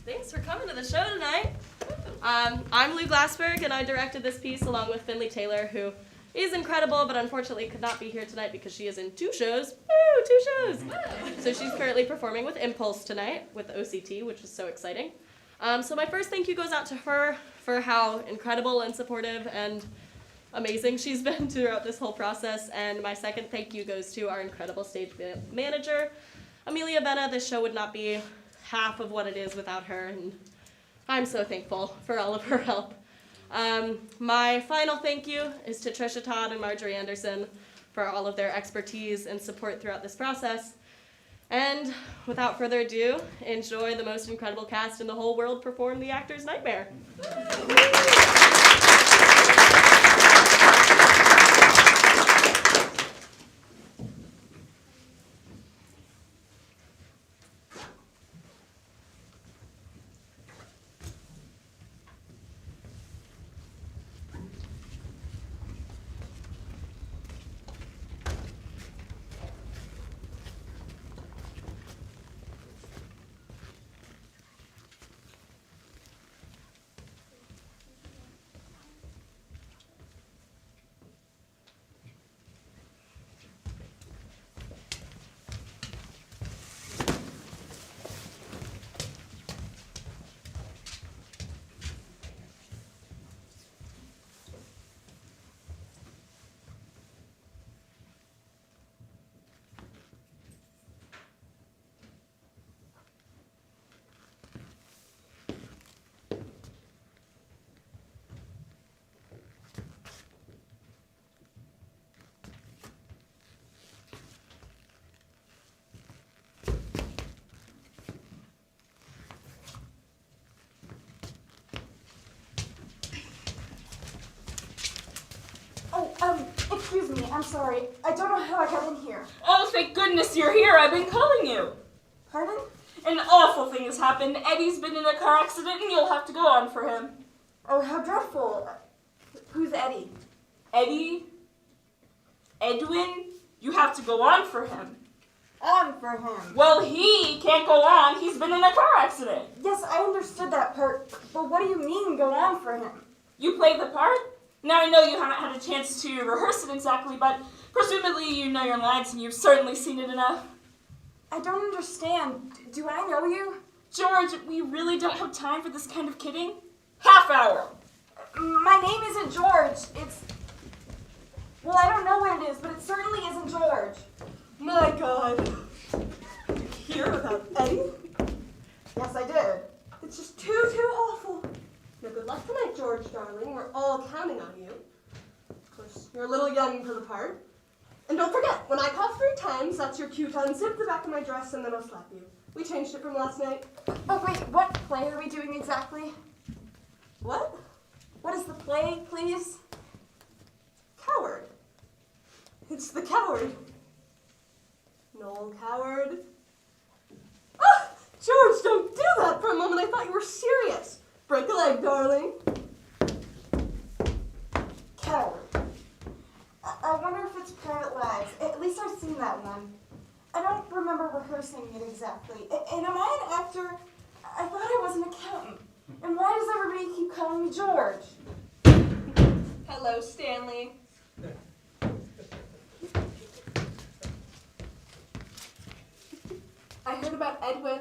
Thanks for coming to the show tonight. I'm Lou Glassberg, and I directed this piece along with Finley Taylor, who is incredible, but unfortunately could not be here tonight because she is in 2 shows. Woo, 2 shows! So she's currently performing with Impulse tonight with OCT, which is so exciting. So my first thank you goes out to her for how incredible and supportive and amazing she's been throughout this whole process, and my second thank you goes to our incredible stage manager, Amelia Benna. This show would not be half of what it is without her, and I'm so thankful for all of her help. My final thank you is to Trisha Todd and Marjorie Anderson for all of their expertise and support throughout this process. And without further ado, enjoy the most incredible cast in the whole world perform The Actor's Nightmare. Excuse me, I'm sorry. I don't know how I got in here. Oh, thank goodness you're here. I've been calling you. Pardon? An awful thing has happened. Eddie's been in a car accident and you'll have to go on for him. Oh, how dreadful. Who's Eddie? Eddie? Edwin? You have to go on for him. On for him. Well, he can't go on. He's been in a car accident. Yes, I understood that part, but what do you mean, go on for him? You play the part? Now I know you haven't had a chance to rehearse it exactly, but presumably you know your lines and you've certainly seen it enough. I don't understand. Do I know you? George, we really don't have time for this kind of kidding. Half hour. My name isn't George. It's... Well, I don't know what it is, but it certainly isn't George. My God. You hear about Eddie? Yes, I did. It's just too awful. Now, good luck tonight, George, darling. We're all counting on you. Of course, you're a little young for the part. And don't forget, when I call 3 times, that's your cue to unzip the back of my dress and then I'll slap you. We changed it from last night. Oh, wait, what play are we doing exactly? What? What is the play, please? Coward. It's the Coward. Noel Coward. Ah! George, don't do that for a moment. I thought you were serious. Break a leg, darling. Coward. I wonder if it's Private Lives. At least I've seen that one. I don't remember rehearsing it exactly. And am I an actor? I thought I was an accountant. And why does everybody keep calling me George? Hello, Stanley. I heard about Edwin.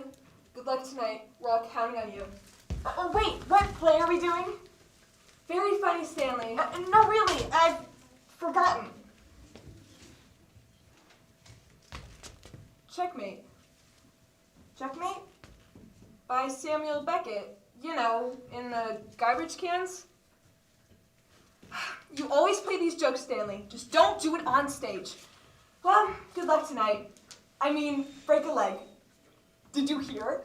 Good luck tonight. We're all counting on you. Oh, wait, what play are we doing? Very funny, Stanley. No, really, I've forgotten. Checkmate. Checkmate? By Samuel Beckett. You know, in the garbage cans. You always play these jokes, Stanley. Just don't do it on stage. Well, good luck tonight. I mean, break a leg. Did you hear?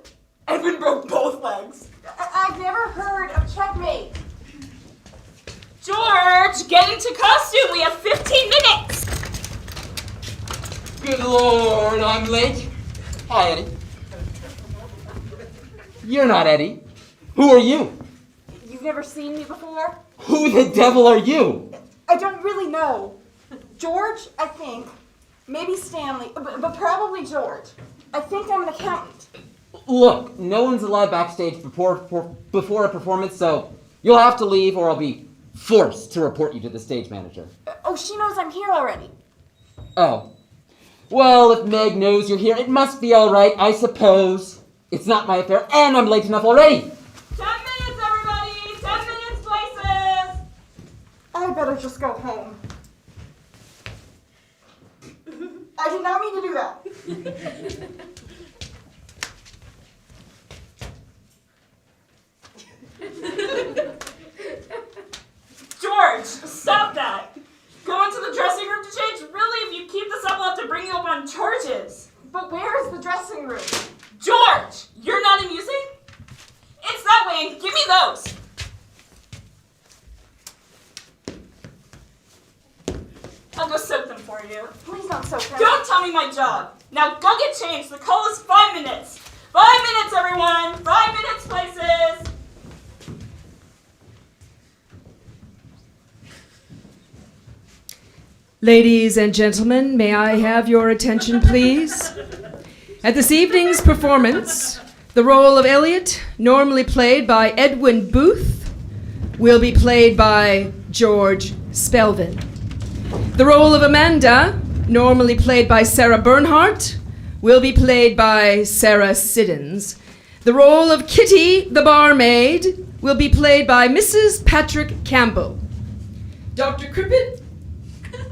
Edwin broke both legs. I've never heard of Checkmate. George, get into costume. We have 15 minutes. Good Lord, I'm late. Hi, Eddie. You're not Eddie. Who are you? You've never seen me before? Who the devil are you? I don't really know. George, I think. Maybe Stanley, but probably George. I think I'm an accountant. Look, no one's allowed backstage before a performance, so you'll have to leave or I'll be forced to report you to the stage manager. Oh, she knows I'm here already. Oh. Well, if Meg knows you're here, it must be all right, I suppose. It's not my affair, and I'm late enough already. 10 minutes, everybody. 10 minutes, places. I better just go home. I did not mean to do that. George, stop that. Go into the dressing room to change. Really, if you keep this up, we'll have to bring you up on charges. But where is the dressing room? George, you're not amusing? It's that way, and give me those. I'll go soak them for you. Please don't soak them. Don't tell me my job. Now go get changed. The call is 5 minutes. 5 minutes, everyone. 5 minutes, places. Ladies and gentlemen, may I have your attention, please? At this evening's performance, the role of Elliot, normally played by Edwin Booth, will be played by George Spelvin. The role of Amanda, normally played by Sarah Bernhardt, will be played by Sarah Siddons. The role of Kitty, the barmaid, will be played by Mrs. Patrick Campbell. Dr. Crippen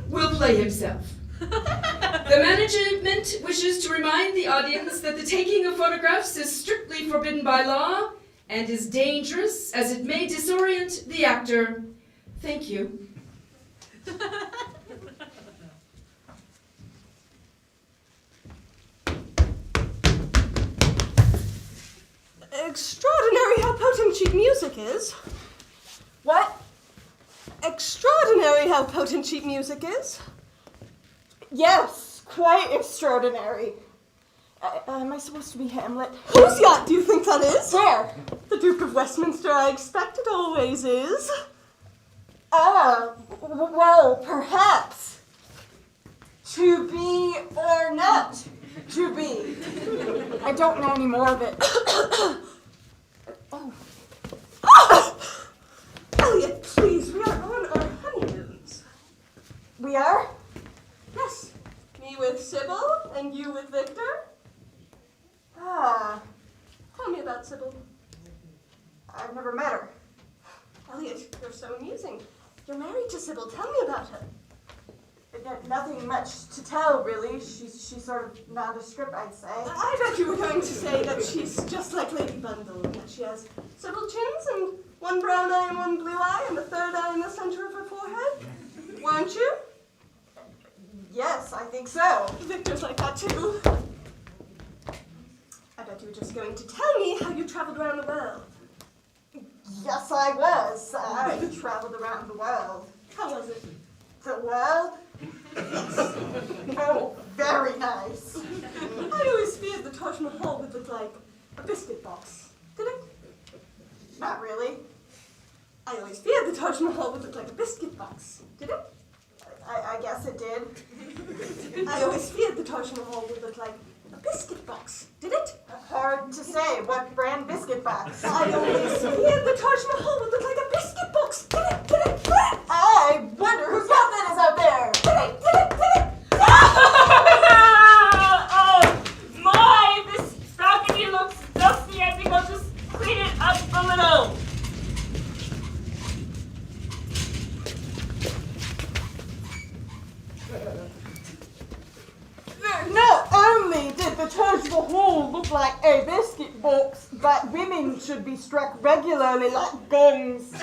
will play himself. The management wishes to remind the audience that the taking of photographs is strictly forbidden by law and is dangerous as it may disorient the actor. Thank you. Extraordinary how potent sheet music is. What? Extraordinary how potent sheet music is. Yes, quite extraordinary. Am I supposed to be Hamlet? Whose yacht do you think that is? Where? The Duke of Westminster, I expect it always is. Well, perhaps. To be or not to be. I don't know any more of it. Elliot, please, we are on our we are? Yes. Me with Sybil, and you with Victor. Ah, Tell me about Sybil. I've never met her. Elliot, you're so amusing. You're married to Sybil. Tell me about her. Nothing much to tell, really. She's sort of nondescript, I'd say. I bet you were going to say that she's just like Lady Bundle, and that she has several chins, and one brown eye and one blue eye, and a third eye in the center of her forehead. Weren't you? Yes, I think so. Victor's like that too. I bet you were just going to tell me how you traveled around the world. Yes, I was. I traveled around the world. How was it? The world? Oh, very nice. I always feared the Taj Mahal would look like a biscuit box. Did it? Not really. I always feared the Taj Mahal would look like a biscuit box. Did it? I guess it did. I always feared the Taj Mahal would look like a biscuit box. Did it? Hard to say. What brand biscuit box? I always feared the Taj Mahal would look like a biscuit box. Did it? Did it? Did it? I wonder whose yacht that is out there. Did it? Did it? Did it? Oh my! This balcony looks dusty. I think I'll just clean it up a little. Not only did the Taj Mahal look like a biscuit box, but women should be struck regularly like gongs.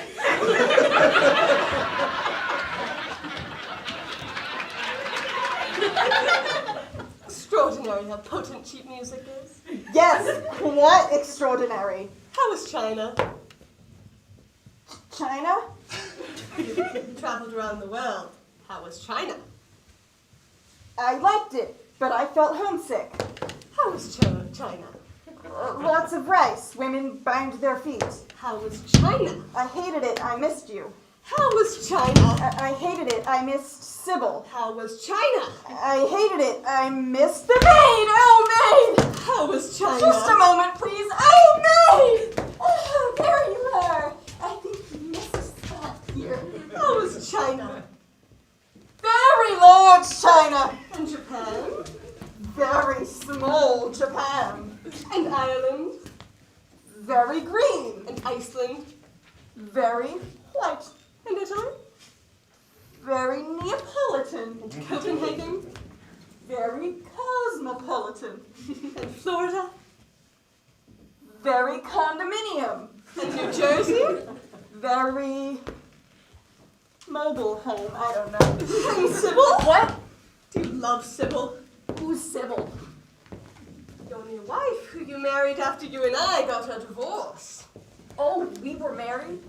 Extraordinary how potent cheap music is. Yes, quite extraordinary. How was China? China? Traveled around the world. How was China? I liked it, but I felt homesick. How was China? Lots of rice. Women bound their feet. How was China? I hated it. I missed you. How was China? I hated it. I missed Sybil. How was China? I hated it. I missed the maid. Oh, maid! How was China? Just a moment, please. Oh, maid! Oh, there you are. I think you missed a spot here. How was China? Very large China. And Japan? Very small Japan. And Ireland? Very green. And Iceland? Very white. And Italy? Very Neapolitan. And Copenhagen? Very cosmopolitan. And Florida? Very condominium. And New Jersey? Very mobile home. I don't know. And Sybil? What? Do you love Sybil? Who's Sybil? Your new wife, who you married after you and I got a divorce. Oh, we were married?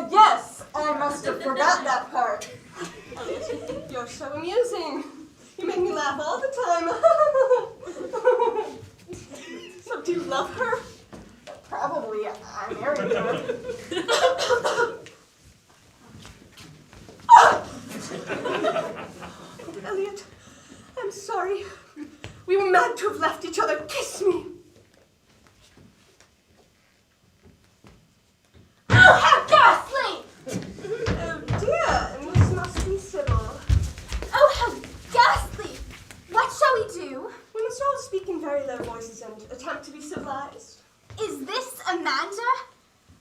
Yes, I must have forgot that part. Elliot, you're so amusing. You make me laugh all the time. So do you love her? Probably. I married her. Elliot, I'm sorry. We were mad to have left each other. Kiss me. Oh, how ghastly! Oh dear, and this must be Sybil. Oh, how ghastly! What shall we do? We must all speak in very low voices and attempt to be civilized. Is this Amanda?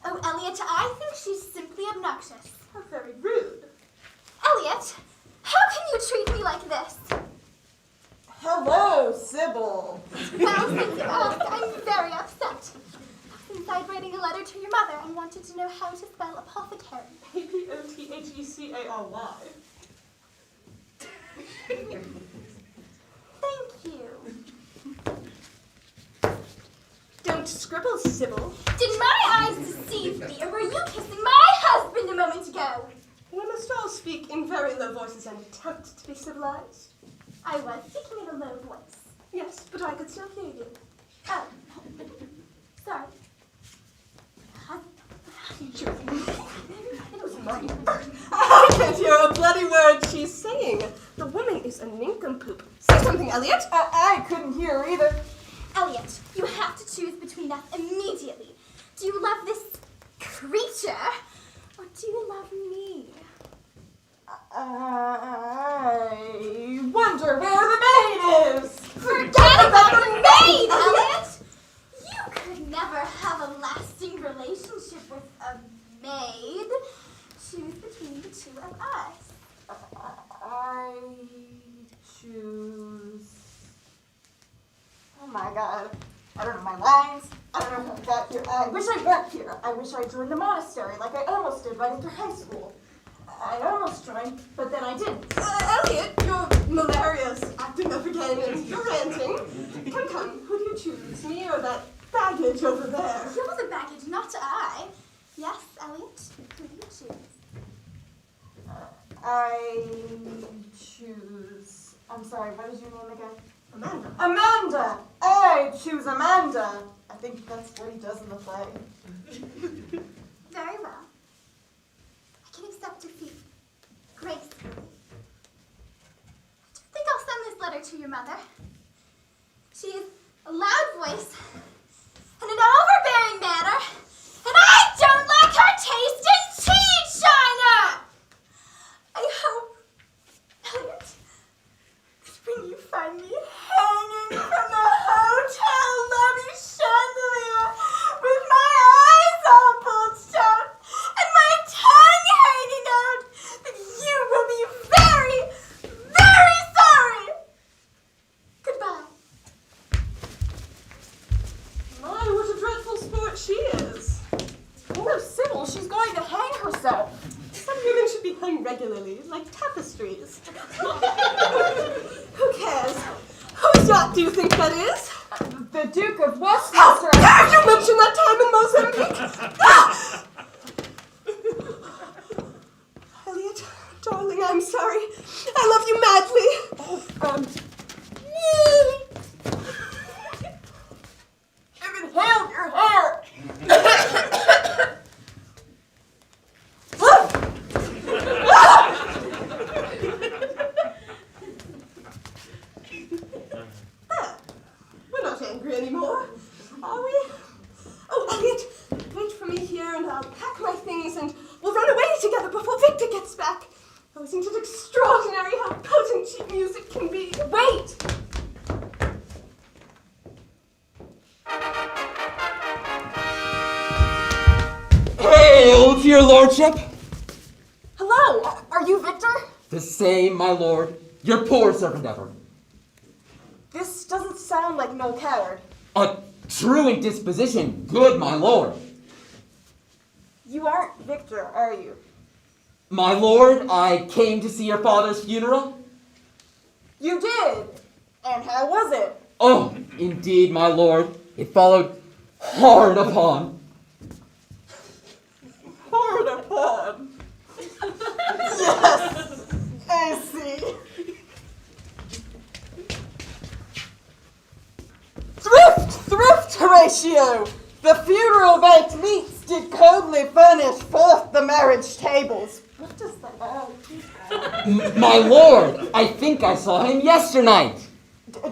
Oh, Elliot, I think she's simply obnoxious. How very rude. Elliot, how can you treat me like this? Hello, Sybil. Well, since you asked, I'm very upset. Since I'd writing a letter to your mother and wanted to know how to spell apothecary. Apothecary. Thank you. Don't scribble, Sybil. Did my eyes deceive me, or were you kissing my husband a moment ago? We must all speak in very low voices and attempt to be civilized. I was speaking in a low voice. Yes, but I could still hear you. Oh, sorry. It was mine. I can't hear a bloody word she's saying. The woman is a nincompoop. Say something, Elliot. I couldn't hear either. Elliot, you have to choose between us immediately. Do you love this creature, or do you love me? I the two of us. I choose. Oh my god. I don't know my lines. I don't know how I got here. I wish I weren't here. I wish I joined the monastery like I almost did right after high school. I almost joined, but then I didn't. Elliot, you're malarious, acting up again, and you're ranting. Come, who do you choose? Me or that baggage over there? It was a baggage, not I. Yes, Elliot, who do you choose? I choose. I'm sorry, what is your name again? Amanda. Amanda! I choose Amanda! I think that's what he does in the play. Very well. I can accept defeat gracefully. I don't think I'll send this letter to your mother. She is a loud voice and an overbearing manner, and I don't like her taste in tea, China! I hope, Elliot, when you find me hanging from the hotel lobby chandelier with my eyes all bulged out and my tongue hanging out, then you will be very, very sorry. Goodbye. My, what a dreadful sport she is. Poor Sybil, she's going to hang herself. Some women should be hung regularly, like tapestries. Who cares? Whose yacht do you think that is? The Duke of How Westminster. dare you mention that time in Mozambique? Ah! Elliot, darling, I'm sorry. I love you madly. I've inhaled your hair. We're not angry anymore, are we? Oh, Elliot, wait for me here and I'll pack my things and we'll run away together before Victor gets back. Oh, isn't it extraordinary how potent cheap music can be? Wait! Hail to your lordship! Hello, are you Victor? The same, my lord. Your poor servant ever. This doesn't sound like Noel Coward. A truant disposition, good my lord. You aren't Victor, are you? My lord, I came to see your father's funeral. You did! And how was it? Oh, indeed, my lord. It followed hard upon. Hard upon. Yes, I see. Thrift, Horatio! The funeral baked meats did coldly furnish forth the marriage tables. What does that My lord, I think I saw him yesternight.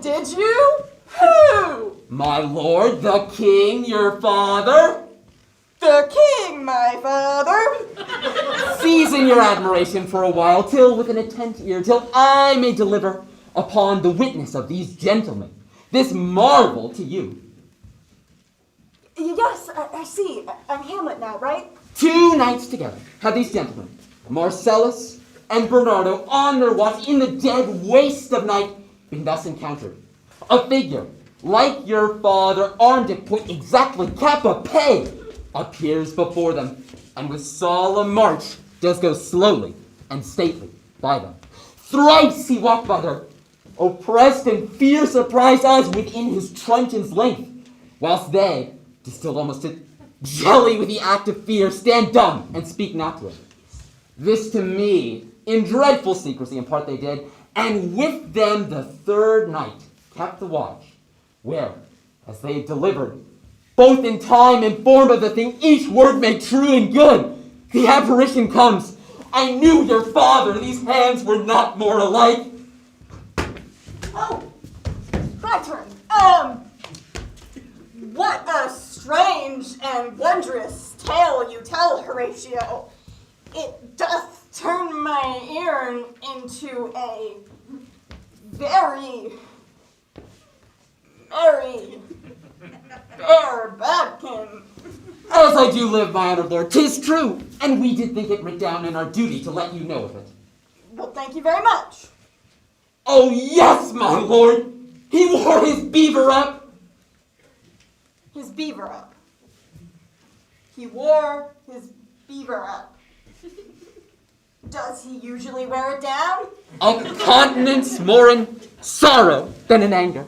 Did you? Who? My lord, the king, your father. The king, my father. Season your admiration for a while, till with an attent ear, till I may deliver upon the witness of these gentlemen this marvel to you. Yes, I see. I'm Hamlet now, right? 2 nights together have these gentlemen, Marcellus and Bernardo, on their watch in the dead waste of night, been thus encountered. A figure, like your father, armed at point exactly cap a peg, appears before them, and with solemn march does go slowly and stately by them. Thrice he walked by their oppressed and fear surprised eyes within his truncheon's length, whilst they, distilled almost to jelly with the act of fear, stand dumb and speak not to him. This to me, in dreadful secrecy in part they did, and with them the 3rd night kept the watch, where, as they delivered, both in time and form of the thing, each word made true and good, the apparition comes. I knew your father, these hands were not more alike. Oh, my turn. What a strange and wondrous tale you tell, Horatio. It doth turn my ear into a very, very Fair Badkin. As I do live, my honored lord, 'tis true, and we did think it writ down in our duty to let you know of it. Well, thank you very much. Oh yes, my lord! He wore his beaver up! His beaver up. He wore his beaver up. Does he usually wear it down? A countenance more in sorrow than in anger.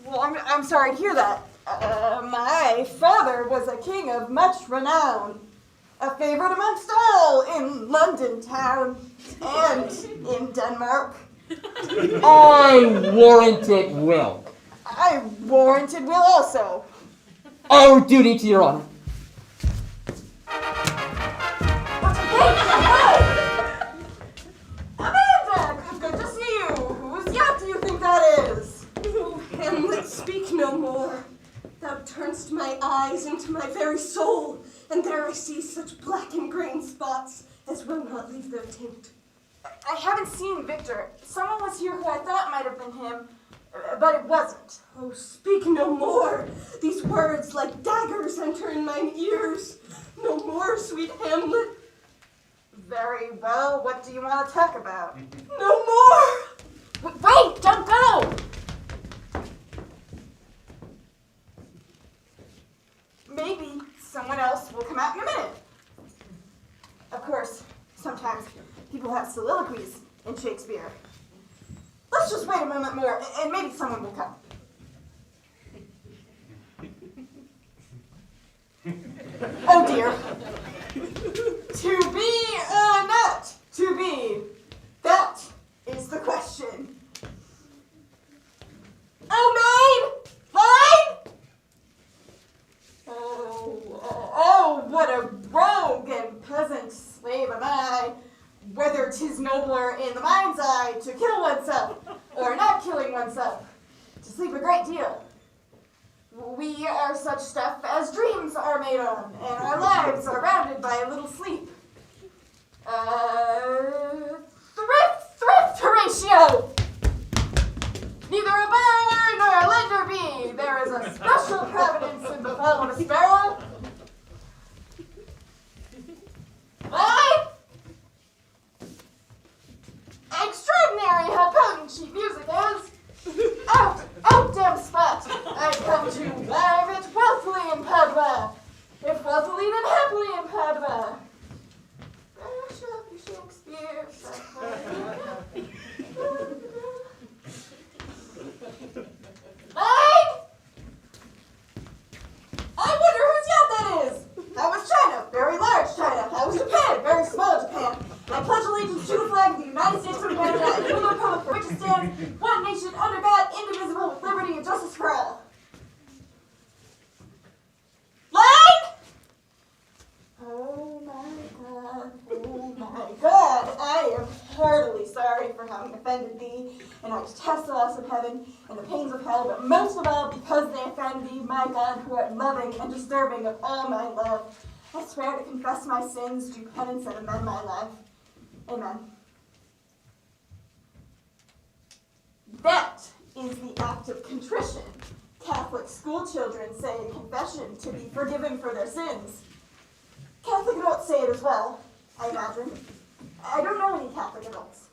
Well, I'm sorry to hear that. My father was a king of much renown, a favorite amongst all in London town and in Denmark. I warrant it will. I warrant it will also. Our duty to your honor. Amanda, good to see you. Whose yacht do you think that is? Oh, Hamlet, speak no more. Thou turn'st my eyes into my very soul, and there I see such black and green spots as will not leave their tint. I haven't seen Victor. Someone was here who I thought might have been him, but it wasn't. Oh, speak no more. These words like daggers enter in mine ears. No more, sweet Hamlet. Very well. What do you want to talk about? No more. Wait! Don't go! Maybe someone else will come out in a minute. Of course, sometimes people have soliloquies in Shakespeare. Let's just wait a moment more, and maybe someone will come. Oh dear. To be or not to be? That is the question. Oh, maid! Maid! Oh, what a rogue and peasant slave am I, whether 'tis nobler in the mind's eye to kill oneself, or not killing oneself, to sleep a great deal. We are such stuff as dreams are made on, and our lives are rounded by a little sleep. Thrift, Horatio! Neither a borrower nor a lender be. There is a special providence in the fall of a sparrow. Why? Extraordinary how potent cheap music is. Out, damn spot! I come to live it wealthily in Padua. If wealthily, then happily in Padua. There shall be Shakespeare. Mine! I wonder whose yacht that is. I was China, very large China. I was Japan, very small Japan. I pledge allegiance to the flag of the United States of America and to the republic for which it stands, one nation under God, indivisible, with liberty and justice for all. Line! Oh my God, I am heartily sorry for having offended thee, and I detest the loss of heaven and the pains of hell, but most of all because they offend thee, my God, who art loving and deserving of all my love. I swear to confess my sins, do penance, and amend my life. Amen. That is the act of contrition. Catholic school children say in confession to be forgiven for their sins. Catholic adults say it as well, I imagine. I don't know any Catholic adults.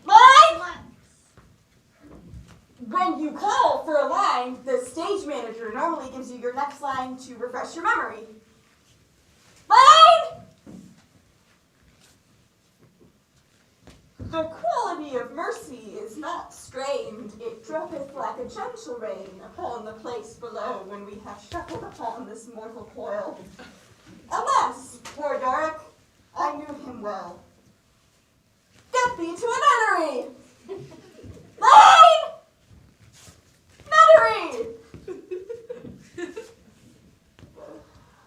Line! When you call for a line, the stage manager normally gives you your next line to refresh your memory. Line! The quality of mercy is not strained. It droppeth like a gentle rain upon the place below when we have shuffled upon this mortal coil. Alas, poor Doric, I knew him well. Get thee to a nunnery! Line! Nunnery!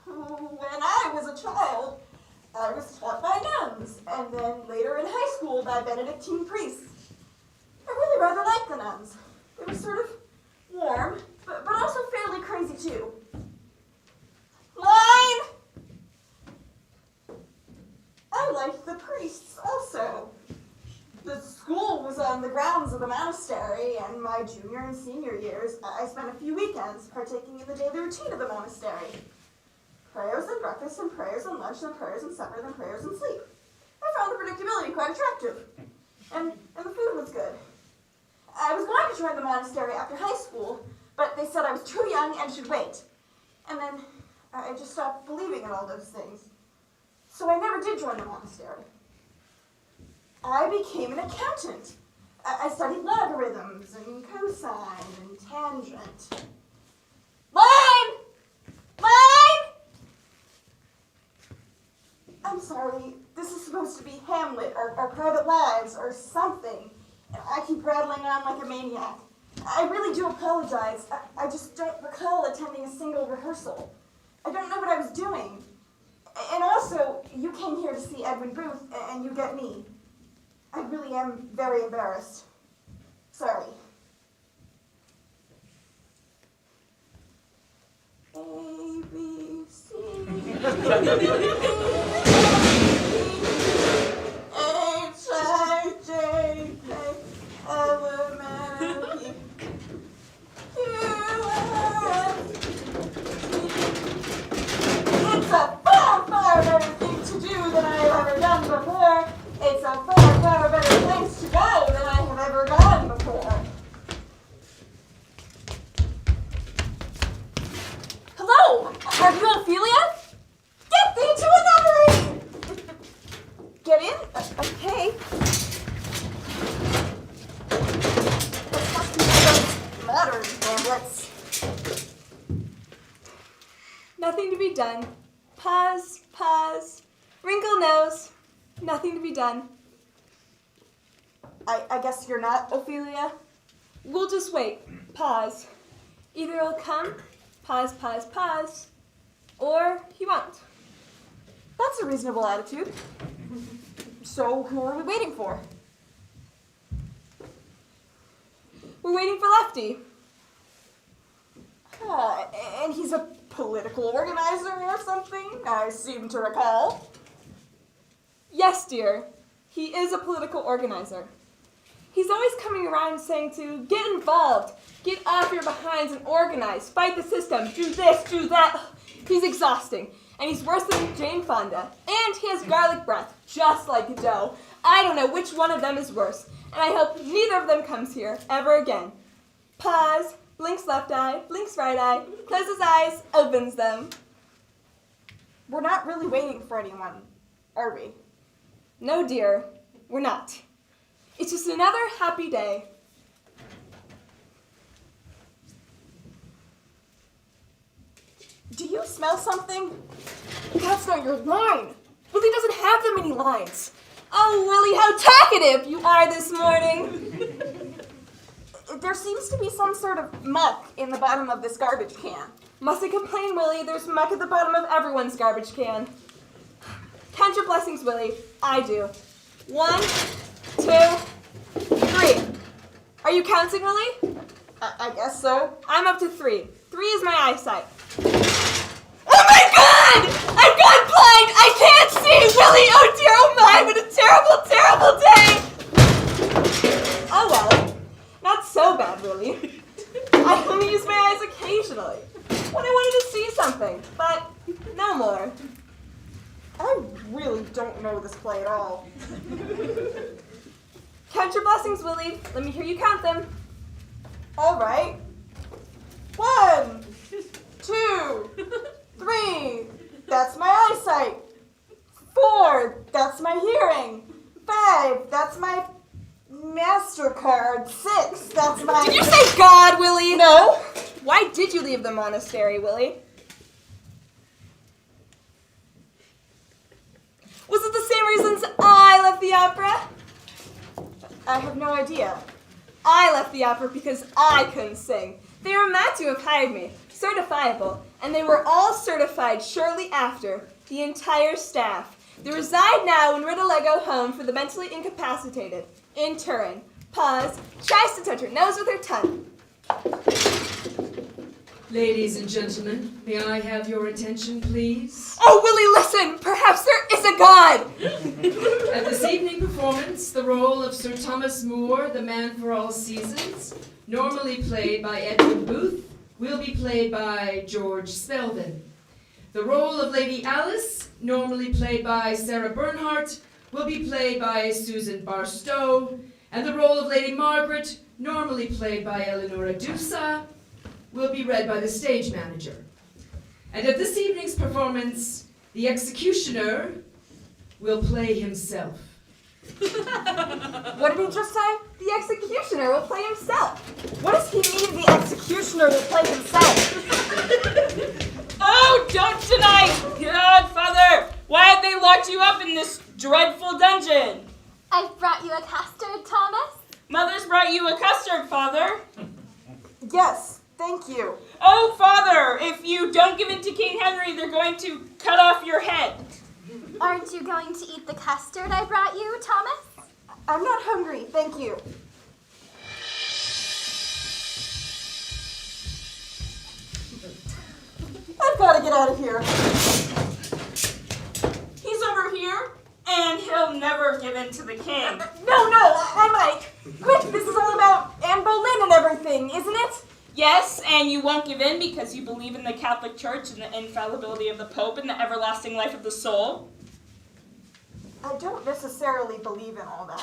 When I was a child, I was taught by nuns, and then later in high school by Benedictine priests. I really rather liked the nuns. They were sort of warm, but also fairly crazy too. Line! I liked the priests also. The school was on the grounds of the monastery, and my junior and senior years, I spent a few weekends partaking in the daily routine of the monastery. Prayers and breakfast, and prayers and lunch, and prayers and supper, and prayers and sleep. I found the predictability quite attractive. And the food was good. I was going to join the monastery after high school, but they said I was too young and should wait. And then I just stopped believing in all those things. So I never did join the monastery. I became an accountant. I studied logarithms and cosine and tangent. Line! Line! I'm sorry, this is supposed to be Hamlet or Private Lives or something. I keep rattling on like a maniac. I really do apologize. I just don't recall attending a single rehearsal. I don't know what I was doing. And also, you came here to see Edwin Booth, and you get me. I really am very embarrassed. Sorry. A, B, C, H, I, J, K, L, M, N, P, Q, R, S, It's a far, far better thing to do than I have ever done before. It's a far, far better place to go than I have ever gone before. Hello! Are you Ophelia? Get thee to a nunnery! Get in? Okay. This must be one of those modern Hamlets. Nothing to be done. Pause, pause. Wrinkle nose. Nothing to be done. I guess you're not Ophelia? We'll just wait. Pause. Either he'll come, pause, pause, pause, or he won't. That's a reasonable attitude. So who are we waiting for? We're waiting for Lefty. And he's a political organizer or something, I seem to recall. Yes, dear. He is a political organizer. He's always coming around saying to get involved, get off your behinds and organize, fight the system, do this, do that. He's exhausting. And he's worse than Jane Fonda. And he has garlic breath, just like Joe. I don't know which one of them is worse. And I hope neither of them comes here ever again. Pause, blinks left eye, blinks right eye, closes eyes, opens them. We're not really waiting for anyone, are we? No, dear, we're not. It's just another happy day. Do you smell something? That's not your line. Willie doesn't have that many lines. Oh, Willie, how talkative you are this morning. There seems to be some sort of muck in the bottom of this garbage can. Mustn't complain, Willie. There's muck at the bottom of everyone's garbage can. Count your blessings, Willie. I do. 1, 2, 3. Are you counting, Willie? I guess so. I'm up to 3. 3 is my eyesight. Oh my God! I've gone blind! I can't see, Willie! Oh dear, oh my! What a terrible, terrible day! Oh well, not so bad, Willie. I only use my eyes occasionally when I wanted to see something, but no more. I really don't know this play at all. Count your blessings, Willie. Let me hear you count them. All right. 1, 2, 3. That's my eyesight. 4. That's my hearing. 5. That's my MasterCard. 6. That's my... Did you say God, Willie? No. Why did you leave the monastery, Willie? Was it the same reasons I left the opera? I have no idea. I left the opera because I couldn't sing. They were mad to have hired me, certifiable, and they were all certified shortly after, the entire staff. They reside now in Ridolego Home for the Mentally Incapacitated, in Turin. Pause, tries to touch her nose with her tongue. Ladies and gentlemen, may I have your attention, please? Oh, Willie, listen! Perhaps there is a God! At this evening performance, performance, the role of Sir Thomas More, the man for all seasons, normally played by Edwin Booth, will be played by George Spelvin. The role of Lady Alice, normally played by Sarah Bernhardt, will be played by Susan Barstow, and the role of Lady Margaret, normally played by Eleonora Dusa, will be read by the stage manager. And at this evening's performance, the executioner will play himself. What did he just say? The executioner will play himself. What does he mean the executioner will play himself? Oh, don't deny, Godfather! Why have they locked you up in this dreadful dungeon? I've brought you a custard, Thomas. Mother's brought you a custard, Father. Yes, thank you. Oh, Father, if you don't give in to King Henry, they're going to cut off your head. Aren't you going to eat the custard I brought you, Thomas? I'm not hungry, thank you. I've got to get out of here. He's over here, and he'll never give in to the king. No, I might. Quick, this is all about Anne Boleyn and everything, isn't it? Yes, and you won't give in because you believe in the Catholic Church and the infallibility of the Pope and the everlasting life of the soul. I don't necessarily believe in all that.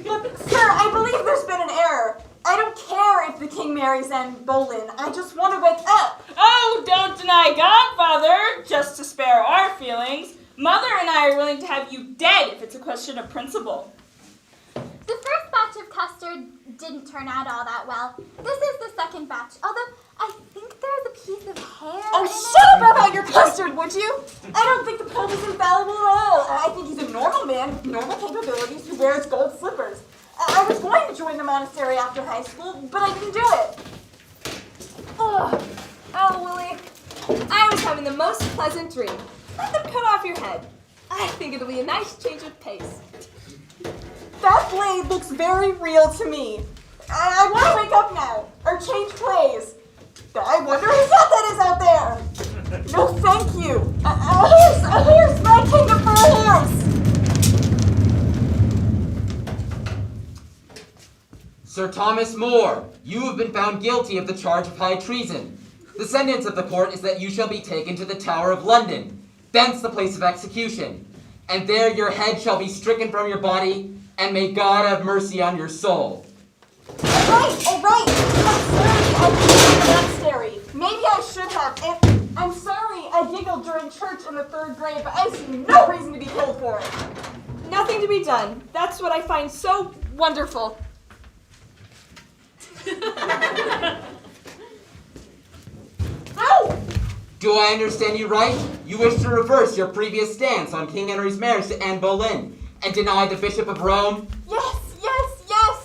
Look, sir, I believe there's been an error. I don't care if the king marries Anne Boleyn. I just want to wake up. Oh, don't deny Godfather, just to spare our feelings. Mother and I are willing to have you dead if it's a question of principle. The first batch of custard didn't turn out all that well. This is the second batch, although I think there's a piece of hair Oh, in it. shut up about your custard, would you? I don't think the Pope is infallible at all. I think he's a normal man with normal capabilities who wears gold slippers. I was going to join the monastery after high school, but I didn't do it. Oh, Willie, I was having the most pleasant dream. Let them cut off your head. I think it'll be a nice change of pace. That blade looks very real to me. I want to wake up now, or change plays. I wonder whose head that is out there. No, thank you. A horse, my kingdom for a horse. Sir Thomas More, you have been found guilty of the charge of high treason. The sentence of the court is that you shall be taken to the Tower of London, thence the place of execution, and there your head shall be stricken from your body, and may God have mercy on your soul. All right. I'm sorry I didn't the monastery. Maybe I should have. And I'm sorry I giggled during church in the 3rd grade, but I see no reason to be killed for it. Nothing to be done. That's what I find so wonderful. Ow! Do I understand you right? You wish to reverse your previous stance on King Henry's marriage to Anne Boleyn, and deny the Bishop of Rome? Yes.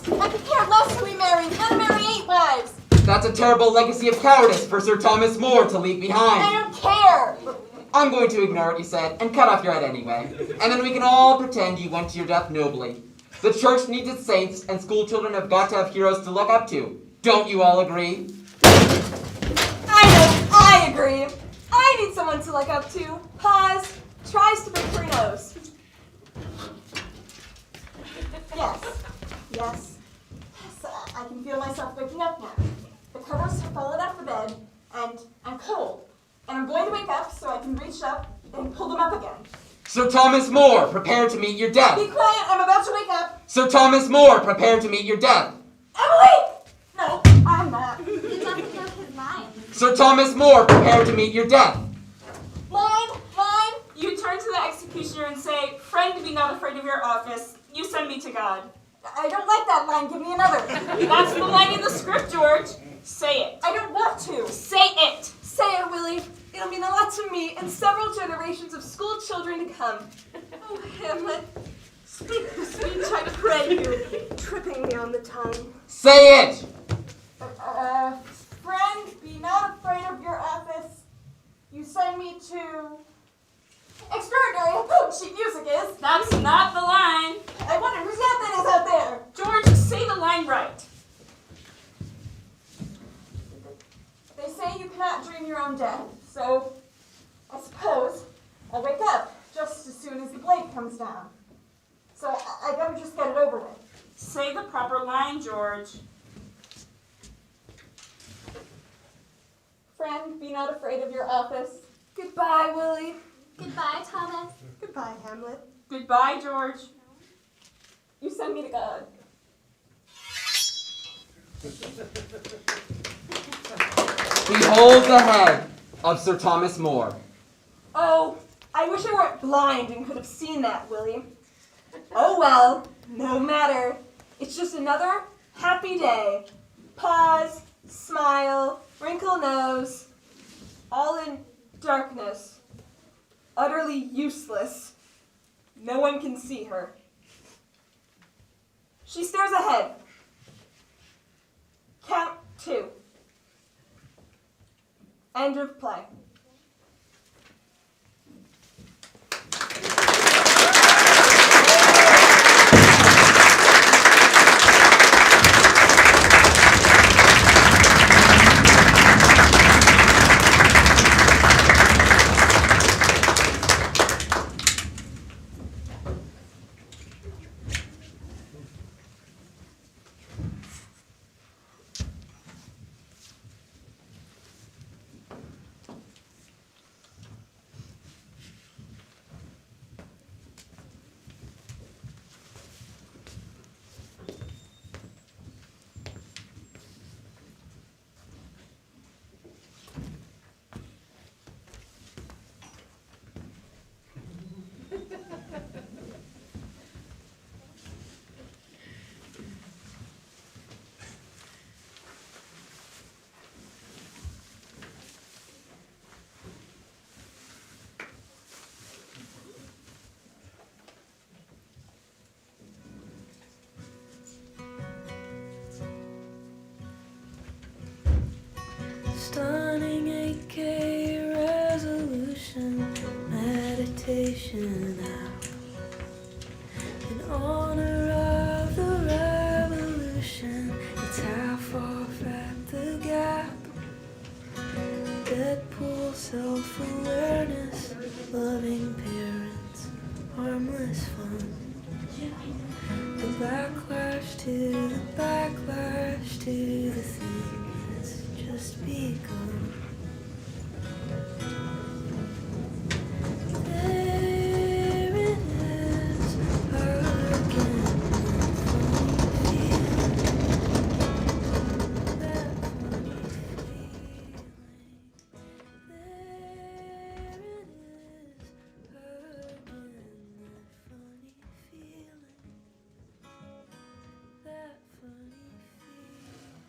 I could care less who he marries. Let him marry 8 wives. That's a terrible legacy of cowardice for Sir Thomas More to leave I behind. don't care. I'm going to ignore what you said and cut off your head anyway, and then we can all pretend you went to your death nobly. The church needs its saints, and school children have got to have heroes to look up to. Don't you all agree? I agree. I need someone to look up to. Pause. Tries to break her nose. Yes, I can feel myself waking up now. The covers have fallen off the bed, and I'm cold. And I'm going to wake up so I can reach up and pull them up again. Sir Thomas More, prepare to meet your death. Be quiet, I'm about to wake up. Sir Thomas More, prepare to meet your death. Emily! No, I'm not. He doesn't know his lines. Sir Thomas More, prepare to meet your death. Line! You turn to the executioner and say, "Friend, be not afraid of your office. You send me to God." I don't like that line, give me another. That's the line in the script, George. Say it. I don't want to. Say it. Say it, Willie. It'll mean a lot to me and several generations of school children to come. Oh, Hamlet. Speak the speech, I pray you. Tripping me on the tongue. Say it! Friend, be not afraid of your office. You send me to... Extraordinary how potent sheet music is. That's not the line. I wonder whose head that is out there. George, say the line right. They say you cannot dream your own death, so I suppose I'll wake up just as soon as the blade comes down. So I better just get it over with. Say the proper line, George. Friend, be not afraid of your office. Goodbye, Willie. Goodbye, Thomas. Goodbye, Hamlet. Goodbye, George. You send me to God. Behold the head of Sir Thomas More. Oh, I wish I weren't blind and could have seen that, Willie. Oh well, no matter. It's just another happy day. Pause, smile, wrinkle nose, all in darkness. Utterly useless. No one can see her. She stares ahead. Count 2. End of play. Stunning 8K resolution, meditation out in honor of the revolution. It's half off at the Gap. Deadpool, self-awareness, loving parents, harmless fun. The backlash to the backlash to the thing has just begun. There it is, again, that funny feeling. There it is, again, that funny feeling. That funny feeling.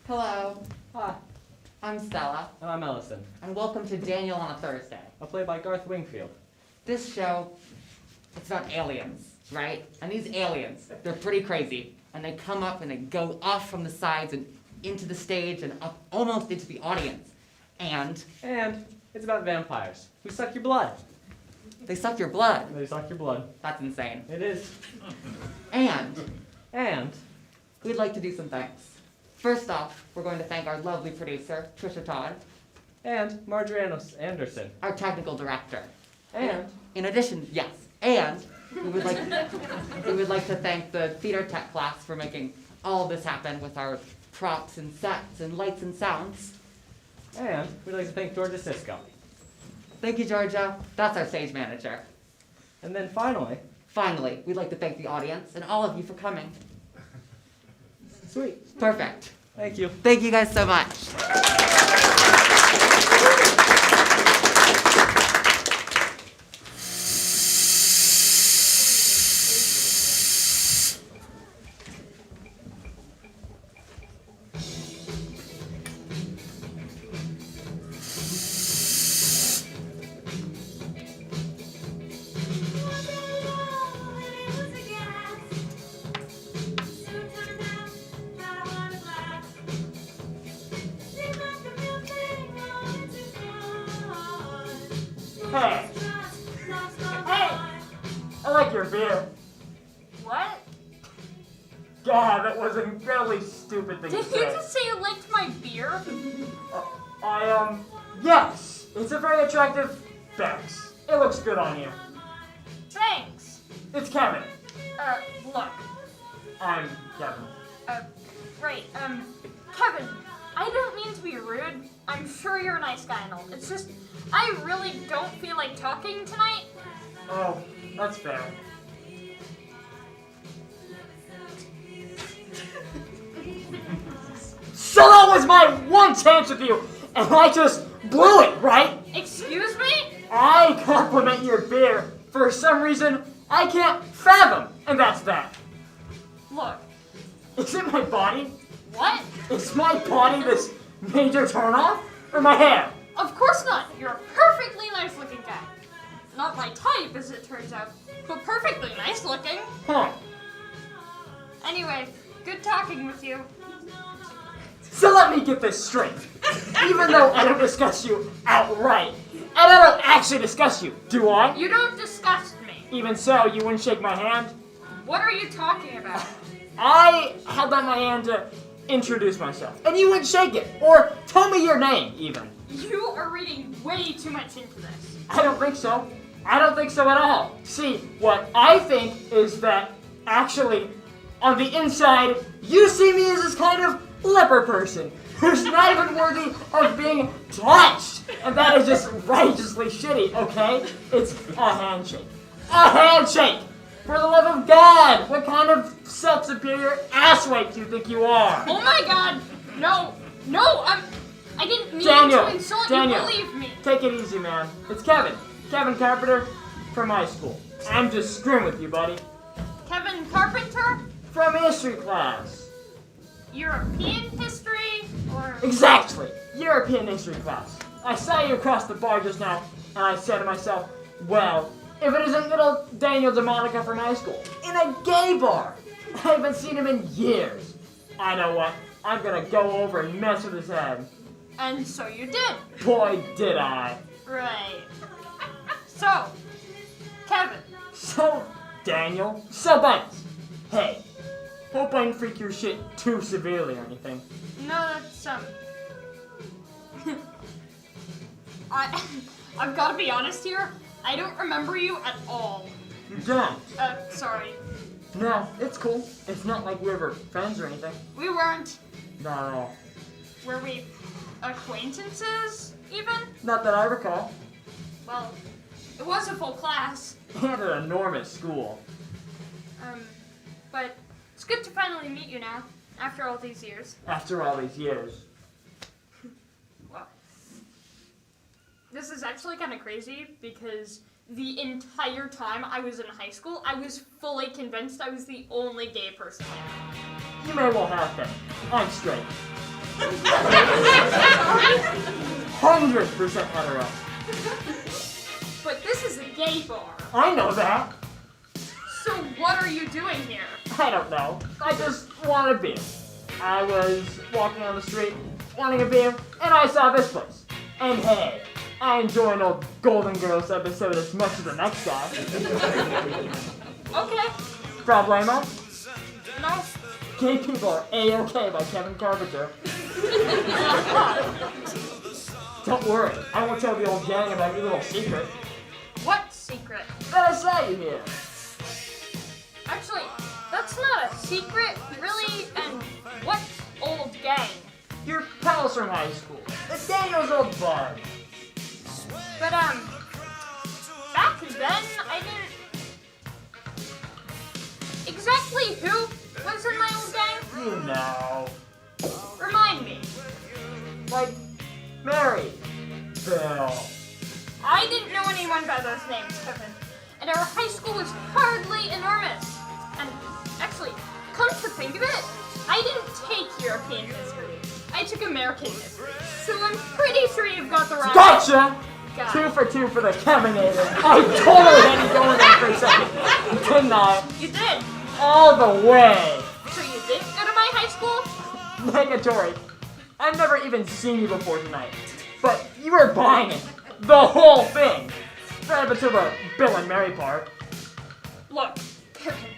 Hello, Hi, I'm Stella, I'm Ellison. and welcome to Daniel on a Thursday. A play by Garth Wingfield. This show, it's about aliens, right? And these aliens, they're pretty crazy. And they come up and they go off from the sides and into the stage and up almost into the audience. And And it's about vampires who suck your blood. they suck your blood. They suck your blood. That's insane. It is. And And we'd like to do some thanks. First off, we're going to thank our lovely producer, Trisha Todd, Marjorie Anderson. our technical director. And In addition, yes, and we would like to thank the theater tech class for making all this happen with our props and sets and lights and sounds. we'd like to thank Georgia Cisco. Thank you, Georgia. That's our stage manager. And then finally, Finally, we'd like to thank the audience and all of you for coming. sweet. Perfect. Thank you. Thank you guys so much. Hey, I like your beer. What? God, that was an incredibly stupid thing Did to you say. just say you liked my beer? Yes, it's a very attractive Bex. It looks good on you. Thanks. It's Kevin. Look. I'm Kevin. Right, Kevin, I don't mean to be rude. I'm sure you're a nice guy and all. It's just, I really don't feel like talking tonight. Oh, that's fair. So that was my one chance with you, and I just blew it, right? Excuse me? I compliment your beer. For some reason, I can't fathom, and that's that. Look. Is it my body? What? Is my body this major turnoff? Or my hair? Of course not. You're a perfectly nice looking guy. Not my type, as it turns out, but perfectly nice looking. Huh. Anyway, good talking with you. So let me get this straight. Even though I don't discuss you outright, and I don't actually discuss you, do I? You don't disgust me. Even so, you wouldn't shake my hand? What are you talking about? I held out my hand to introduce myself, and you wouldn't shake it, or tell me your name, even. You are reading way too much into this. I don't think so. I don't think so at all. See, what I think is that, actually, on the inside, you see me as this kind of leper person who's not even worthy of being touched. And that is just righteously shitty, okay? It's a handshake. A handshake! For the love of God! What kind of self-superior asswipe do you think you are? Oh my god! No! I didn't mean Daniel, to insult Daniel. you, believe me! Take it easy, man. It's Kevin. Kevin Carpenter from high school. I'm just screwing with you, buddy. Kevin Carpenter? From history class. European history? Or... Exactly! European history class. I saw you across the bar just now, and I said to myself, well, if it isn't little Daniel DeMonica from high school, in a gay bar. I haven't seen him in years. I know what, I'm gonna go over and mess with his head. And so you did. Boy, did I. Right. So, Kevin. So, Daniel. So, Bunce. Hey, hope I didn't freak your shit too severely or anything. No, that's, I've gotta be honest here. I don't remember you at all. You don't? Sorry. No, it's cool. It's not like we were friends or anything. We weren't. Not at all. Were we acquaintances, even? Not that I recall. Well, it was a full class. And an enormous school. But it's good to finally meet you now, after all these years. After all these years. Well, this is actually kind of crazy because the entire time I was in high school, I was fully convinced I was the only gay person there. You may well have been. I'm straight. 100% hetero. But this is a gay bar. I know that. So what are you doing here? I don't know. I just want a beer. I was walking on the street wanting a beer, and I saw this place. And hey, I enjoy an old Golden Girls episode as much as the next guy. Okay. Problemo? No. Gay People Are A-OK by Kevin Carpenter. Don't worry, I won't tell the old gang about your little secret. What secret? That I saw you here. Actually, that's not a secret, really. And what old gang? Your pals from high school. It's Daniel's old bud. But back then I didn't exactly who was in my old gang. You know. Remind me. Like Mary, Bill. I didn't know anyone by those names, Kevin. And our high school was hardly enormous. And actually, come to think of it, I didn't take European history. I took American history. So I'm pretty sure you've got the wrong. Gotcha! Got 2 it. for 2 for the Kevinator. I totally had you going there for a second. Didn't I? You did. All the way. So you didn't go to my high school? Negatory. I've never even seen you before tonight. But you were buying it. The whole thing. Right up until the Bill and Mary part. Look, Kevin,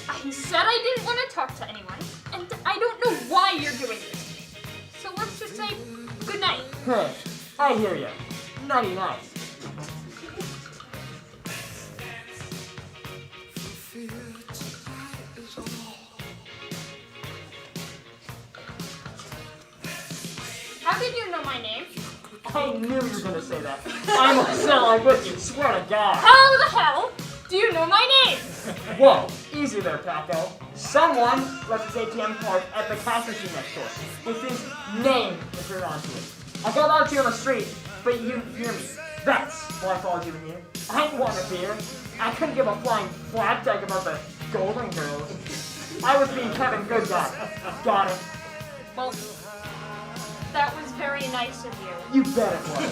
I said I didn't want to talk to anyone, and I don't know why you're doing this to me. So let's just say good night. Hey, I hear ya. Nighty night. How did you know my name? I knew you were gonna say that. I'm Marcel, I'm with you, swear to God. How the hell do you know my name? Whoa, easy there, Paco. Someone left his ATM card at the cash machine next door with his name written onto it. I called out to you on the street, but you didn't hear me. That's why I followed you in here. I didn't want a beer. I couldn't give a flying flapjack about the Golden Girls. I was being Kevin Goodguy. Got it. Well, that was very nice of you. You bet it was.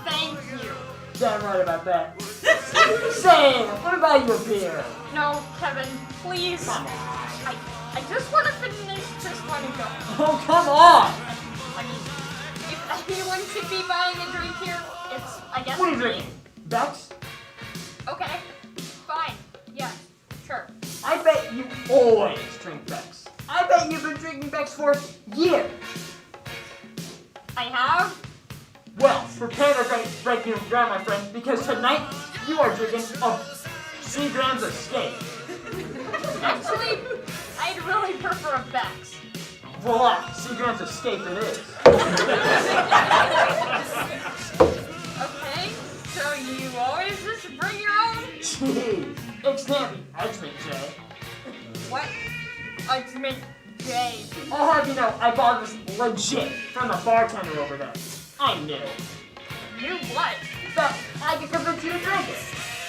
Thank you. Damn right about that. Say, what about your beer? No, Kevin, please. Come on. I just want to finish this one and go. Oh, come on! I mean, if anyone should be buying a drink here, it's, I guess, What are you me. drinking? Beck's? Okay, fine. Yeah, sure. I bet you always drink Beck's. I bet you've been drinking Beck's for years. I have. Well, prepare to break your ground, my friend, because tonight you are drinking a Seagram's Escape. Actually, I'd really prefer a Beck's. Voila, Seagram's Escape it is. Okay, so you always just bring your own? Jeez, it's Tammy. I drink Jay. What? Ultimate J. I'll have you know, I bought this legit from the bartender over there. I knew You what? that I could convince you to drink it.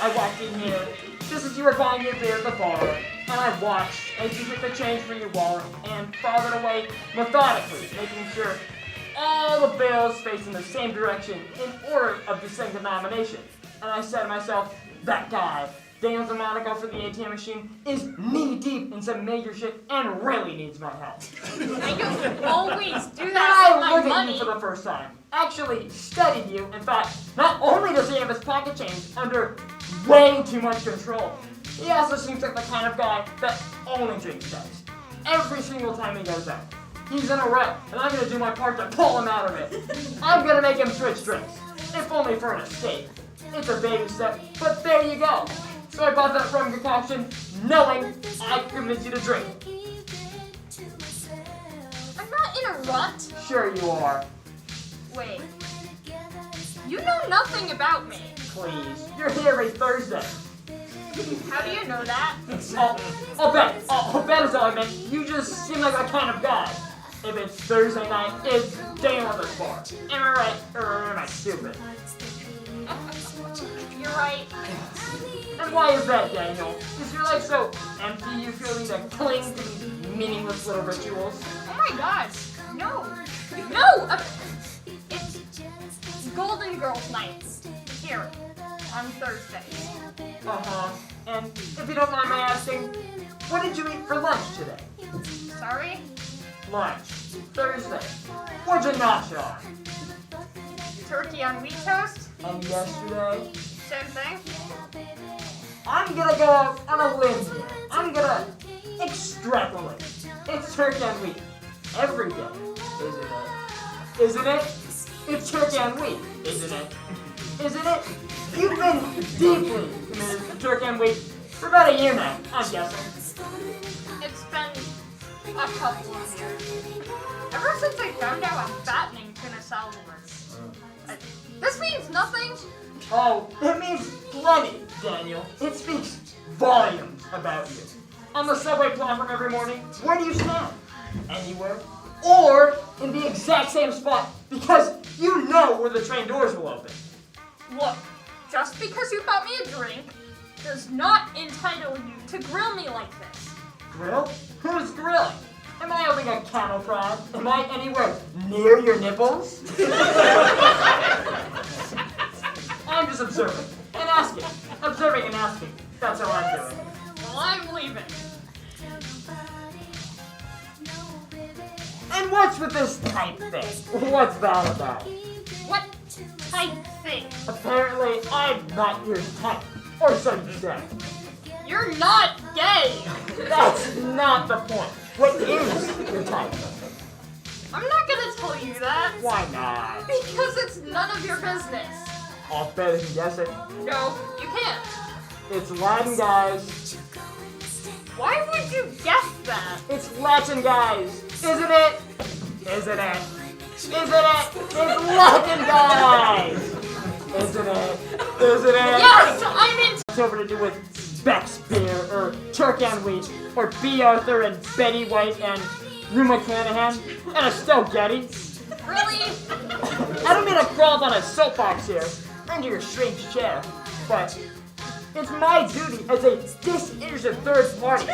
I walked in here just as you were buying your beer at the bar, and I watched as you took the change from your wallet and filed it away methodically, making sure all the bills facing the same direction in order of the same denomination. And I said to myself, that guy, Daniel DeMonico for the ATM machine, is knee-deep in some major shit and really needs my help. I don't always do Then that I with my looked at money. you for the first time, actually studied you, and thought, not only does he have his pocket change under way too much control, he also seems like the kind of guy that only drinks Beck's. Every single time he goes out. He's in a rut, and I'm gonna do my part to pull him out of it. I'm gonna make him switch drinks, if only for an escape. It's a baby step, but there you go. So I bought that rum concoction, knowing I could convince you to drink. I'm not in a rut. Sure you are. Wait. You know nothing about me. Please, you're here every Thursday. How do you know that? I'll bet. I'll bet is all I meant. You just seem like that kind of guy. If it's Thursday night, it's Daniel at the bar. Am I right, or am I stupid? You're right. And why is that, Daniel? Is your life so empty you feel need to cling to these meaningless little rituals? Oh my my god. No. No! It's Golden Girls night. Here. On Thursday. Uh-huh. And if you don't mind my asking, what did you eat for lunch today? Sorry? Lunch. Thursday. What'd you nosh on? Turkey on wheat toast? And yesterday? Same thing? I'm gonna go out on a limb here. I'm gonna extrapolate. It's turkey and wheat. Every day, isn't it? Isn't it? It's turkey and wheat, isn't it? Isn't it? You've been deeply committed to turkey and wheat for about a year now, I'm guessing. It's been a couple of years. Ever since I found out I'm fattening tuna salad works. This means nothing. Oh, it means plenty, Daniel. It speaks volumes about you. On the subway platform every morning, where do you stand? Anywhere. Or in the exact same spot, because you know where the train doors will open. Look, just because you bought me a drink does not entitle you to grill me like this. Grill? Who's grilling? Am I holding a cattle prod? Am I anywhere near your nipples? I'm just observing and asking. Observing and asking. That's how I'm doing. Well, I'm leaving. And what's with this type thing? What's that about? What type thing? Apparently, I'm not your type. Or so you say. You're not gay. That's not the point. What is your type? I'm not gonna tell you that. Why not? Because it's none of your business. I'll bet you can guess it. No, you can't. It's Latin guys. Why would you guess that? It's Latin guys. Isn't it? Isn't it? Isn't it? It's Latin guys. Isn't it? Isn't it? Yes, I'm in. It's over to do with Beck's beer, or Turk and Wheat, or B. Arthur and Betty White and Rue McClanahan and Estelle Getty. Really? I don't mean to crawl on a soapbox here, under your strange chair, but it's my duty as a disinterested third party.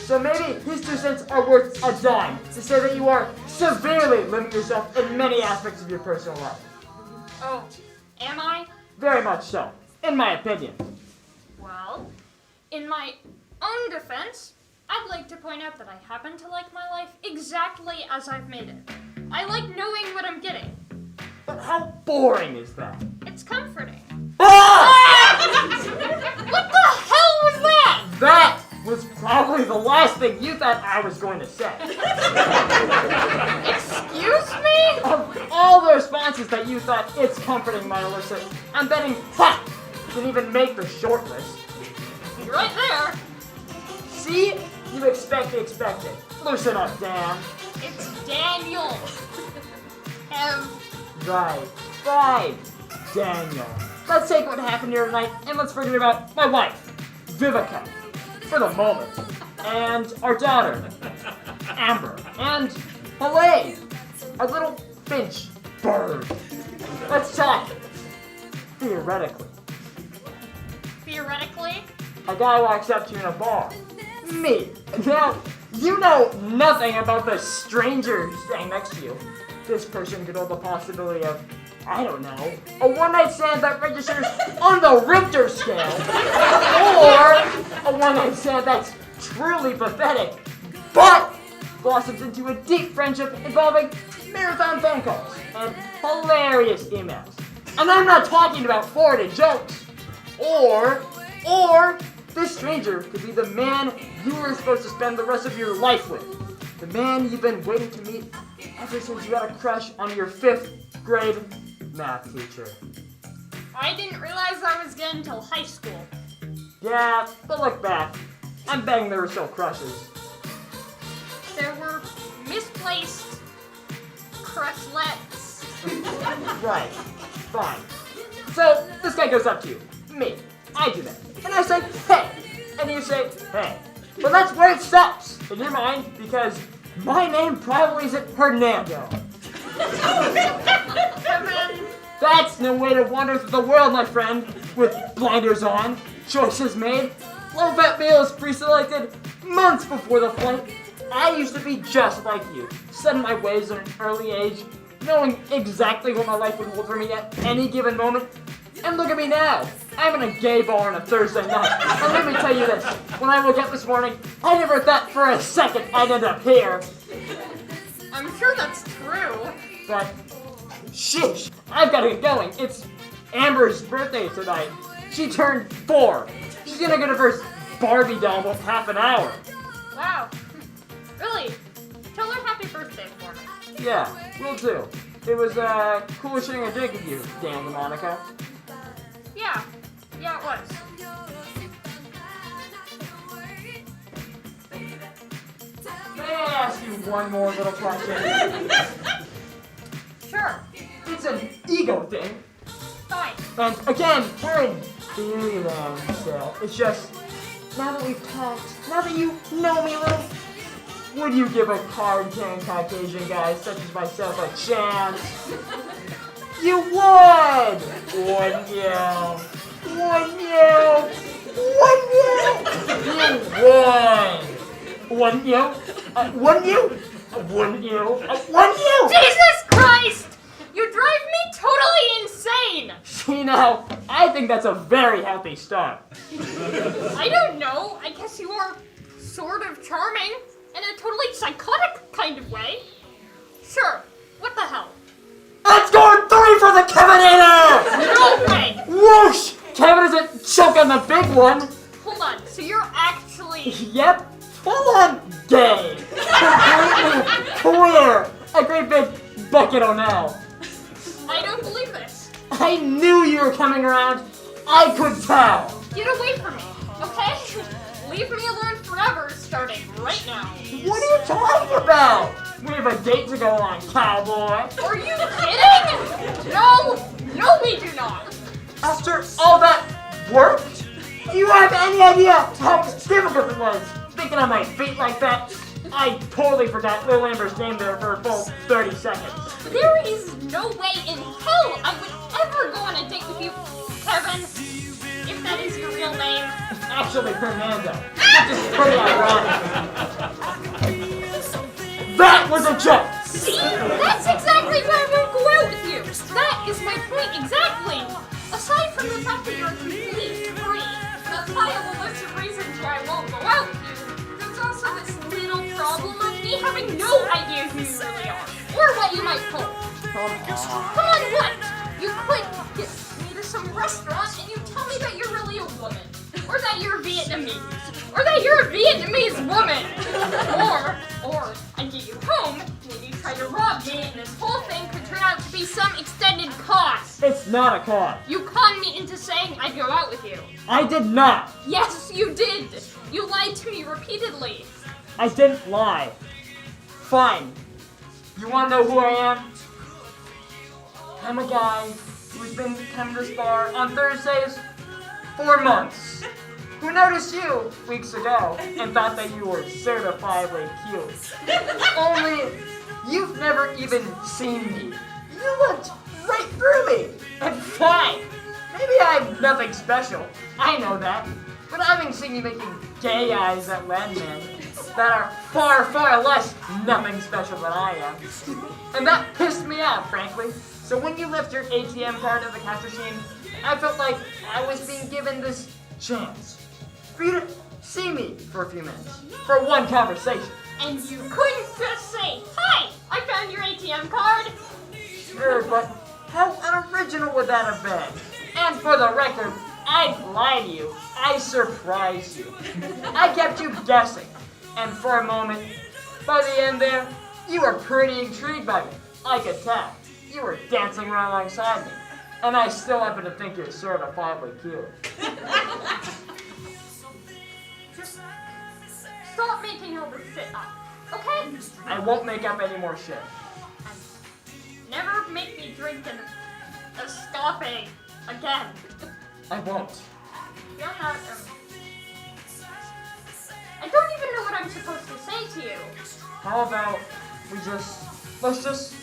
So maybe his 2 cents are worth a dime to say that you are severely limiting yourself in many aspects of your personal life. Oh, am I? Very much so, in my opinion. Well, in my own defense, I'd like to point out that I happen to like my life exactly as I've made it. I like knowing what I'm getting. But how boring is that? It's comforting. Ah! What the hell was that? That was probably the last thing you thought I was going to say. Excuse me? Of all the responses that you thought it's comforting, my Alyssa, I'm betting half didn't even make the short list. You're right there. See? You expect the expected. Loosen up, Dan. It's Daniel. Right, Daniel. Let's take what happened here tonight and let's forget about my wife, Vivica, for the moment, and our daughter, Amber, and Helene, our little finch bird. Let's talk theoretically. Theoretically? A guy walks up to you in a bar. Me. Now, you know nothing about the stranger standing next to you. This person could hold the possibility of, I don't know, a one-night stand that registers on the Richter scale, or a one-night stand that's truly pathetic, but blossoms into a deep friendship involving marathon phone calls and hilarious emails. And I'm not talking about forwarded jokes. Or this stranger could be the man you were supposed to spend the rest of your life with. The man you've been waiting to meet ever since you had a crush on your 5th grade math teacher. I didn't realize I was getting until high school. Yeah, but look back. I'm betting there were still crushes. There were misplaced crushlets. Right, fine. So, this guy goes up to you. Me. I do that. And I say, hey. And you say, hey. But that's where it stops in your mind, because my name probably isn't Hernando. Kevin. That's no way to wander through the world, my friend, with blinders on, choices made, low-fat meals pre-selected months before the flight. I used to be just like you, set in my ways at an early age, knowing exactly what my life would hold for me at any given moment. And look at me now. I'm in a gay bar on a Thursday night. And let me tell you this, when I woke up this morning, I never thought for a second I'd end up here. I'm sure that's true. But, shish, I've got to get going. It's Amber's birthday tonight. She turned 4. She's gonna get her first Barbie doll in half an hour. Wow. Really? Tell her happy birthday for me. Yeah, will do. It was, cool sharing a drink with you, Dan and Monica. Yeah. Yeah, it was. May I ask you one more little question? Sure. It's an ego thing. Fine. And again, we're in fairyland still. It's just, now that we've talked, now that you know me a little, would you give a card-carrying Caucasian guy such as myself a chance? You would! Wouldn't you? Wouldn't you? Wouldn't you? You would! Wouldn't you? Wouldn't you? Wouldn't you? Wouldn't you? Jesus Christ! You drive me totally insane! See now, I think that's a very healthy start. I don't know. I guess you are sort of charming in a totally psychotic kind of way. Sure. What the hell? Let's go 3 for the Kevinator! No way! Whoosh! Kevin isn't choking the big one. Hold on. So you're actually... Yep, full on gay. Completely queer. A great big bucket O'Neill. I don't believe this. I knew you were coming around. I could tell. Get away from me, okay? Leave me alone forever, starting right now. What are you talking about? We have a date to go on, cowboy. Are you kidding? No, we do not. After all that work, do you have any idea how difficult it was thinking on my feet like that? I totally forgot Lil Amber's name there for a full 30 seconds. There is no way in hell I would ever go on a date with you, Kevin. If that is your real name. Actually, Fernando. Which is pretty ironic. That was a joke! See? That's exactly why I won't go out with you. That is my point exactly. Aside from the fact that you're a complete freak, the pliable list of reasons why I won't go out with you, there's also this little problem of me having no idea who you really are, or what you might pull. Come on, what? You could get me to some restaurant and you tell me that you're really a woman, or that you're Vietnamese, or that you're a Vietnamese woman, or I get you home and you try to rob me, and this whole thing could turn out to be some extended cost. It's not a con. You conned me into saying I'd go out with you. I did not. Yes, you did. You lied to me repeatedly. I didn't lie. Fine. You wanna know who I am? I'm a guy who's been coming to this bar on Thursdays for months. Who noticed you weeks ago and thought that you were certifiably cute. Only you've never even seen me. You looked right through me. And fine. Maybe I'm nothing special. I know that. But I've been seeing you making gay eyes at men that are far, far less nothing special than I am. And that pissed me off, frankly. So when you left your ATM card at the cash machine, I felt like I was being given this chance for you to see me for a few minutes, for one conversation. And you couldn't just say, "Hi, I found your ATM card." Sure, but how unoriginal would that have been? And for the record, I lied to you. I surprised you. I kept you guessing. And for a moment, by the end there, you were pretty intrigued by me. I could tell. You were dancing right alongside me. And I still happen to think you're certifiably cute. Just stop making all this shit up, okay? I won't make up any more shit. And never make me drink an escape again. I won't. You're not. I don't even know what I'm supposed to say to you. How about let's just,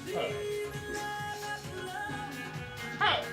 hey. Hey,